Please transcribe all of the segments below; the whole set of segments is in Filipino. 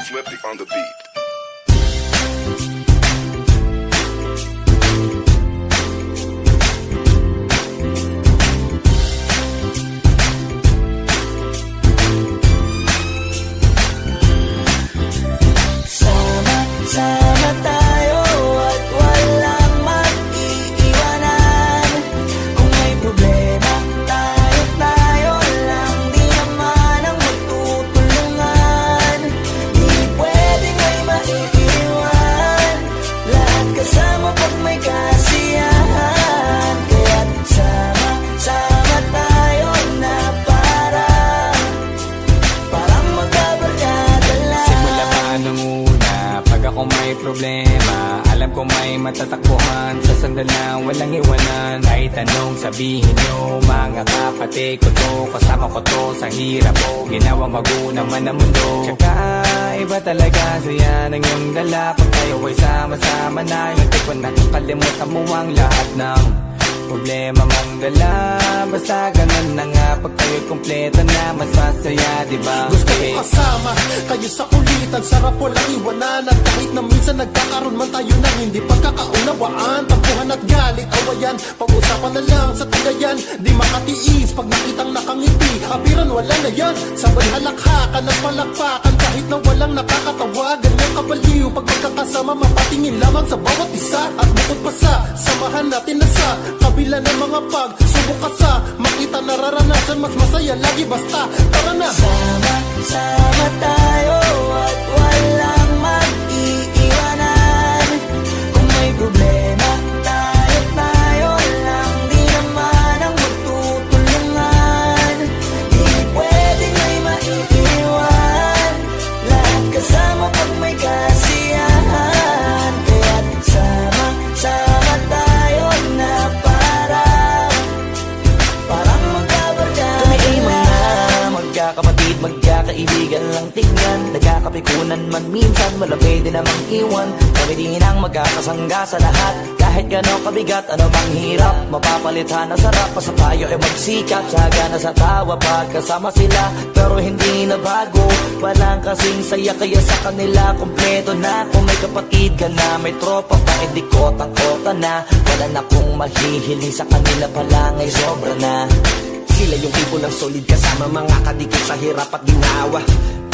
Swifty on the beat. Sama tayo at walang mag-iiwanan. Kung may problema, tayo lang. Di naman ang magtutulungan. Di pwedeng may maiiwan. Lahat kasama pag may kasiyahan. Kaya't sama tayo na parang magkabarkada lang. Simula pa nung una, pag ako may problema, alam ko may matatakbuhan. Sa sandal lang, walang iwanan. Kahit anong sabihin nyo, mga kapatid ko to, kasama ko to sa hirap ko, ginawang magunang man ang mundo. Tsaka iba talaga saya ng iyong dala. Pag tayo ay sama-sama na, hindi ko nakakalimutan mo ang lahat ng problema mong dala. Basta ganun na nga, pag tayo'y kumpleto na, mas masaya, diba? Gusto ko kasama kayo sa kulitan, sarap walang iwanan. At kahit na minsan nagkakaroon man tayo ng hindi pagkakaunawaan, tampuhan at galit, awayan, pag-usapan na lang sa tagayan. Di makatiis pag nakitang nakangiti, abiran wala na yan. Sabay halakhakan at palakpakan, kahit na walang nakakatawa. Ganyang kabaliw pag magkakasama, mapatingin lamang sa bawat isa. At bukod pa sa samahan natin na sa kabila ng mga pagsubok ka sa makita nararanasan, mas masaya lagi basta tara na. Sama tayo at walang mag-iiwanan. Kung may problema, tayo lang. Di naman ang magtutulungan. Di pwedeng may maiiwan. Lahat kasama pag may kasiyahan. Kaya't sama tayo na parang magkabarkada. Kami ay mga magkakapatid, magkakaibigan lang tingnan. Nagkakapikunan man minsan, malapit din namang iwan. Kami din ang magkakasangga sa lahat. Kahit gano'ng kabigat, ano mang hirap, mapapalitan na sarap. Pa sa tayo ay magsikap, saga na sa tawa pagkasama sila. Pero hindi na bago, walang kasing saya. Kaya sa kanila, kompleto na. Kung may kapatid ka na, may tropa pa, hindi kotang-kota na. Wala na kong mahihiling sa kanila pa lang ay sobra na. Sila yung tipo ng solid kasama, mga kadikit sa hirap at ginawa.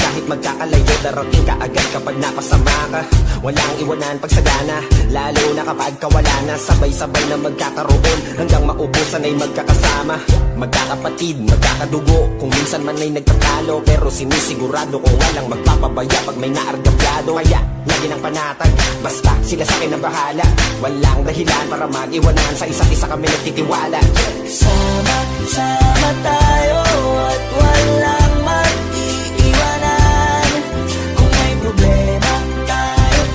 Kahit magkakalayo, darating ka agad kapag napasama ka. Walang iwanan pag sagana, lalo na kapag kawala na. Sabay-sabay na magkakaroon, hanggang maubusan ay magkakasama. Magkakapatid, magkakadugo, kung minsan man ay nagtatalo. Pero sinisigurado kung walang magpapabaya pag may naargabyado. Kaya, lagi ng panatag, basta sila sa akin ang bahala. Walang dahilan para mag-iwanan, sa isa't isa kami nagtitiwala. Sama tayo at walang mag-iiwanan. Kung may problema,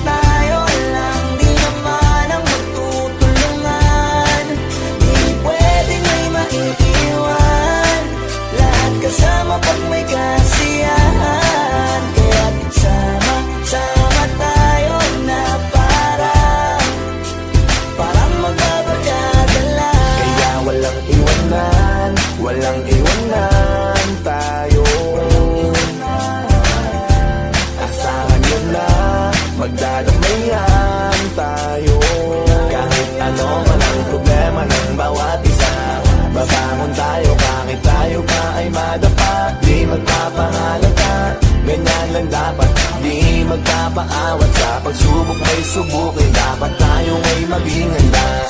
tayo lang. Di naman ang magtutulungan. Di pwedeng may maiiwan. Lahat kasama pag may kasiyahan. Kaya't sama tayo na parang magkabarkada lang. Kaya walang iwanan, walang iwanan tayo. Asahan nyo na, magdadamayan tayo. Kahit ano man ang problema ng bawat isa, babangon tayo kahit tayo pa ay madapa. Di magpapahalata, ganyan lang dapat. Di magpapaawat sa pagsubok may subukin. Dapat tayo ay maging handa.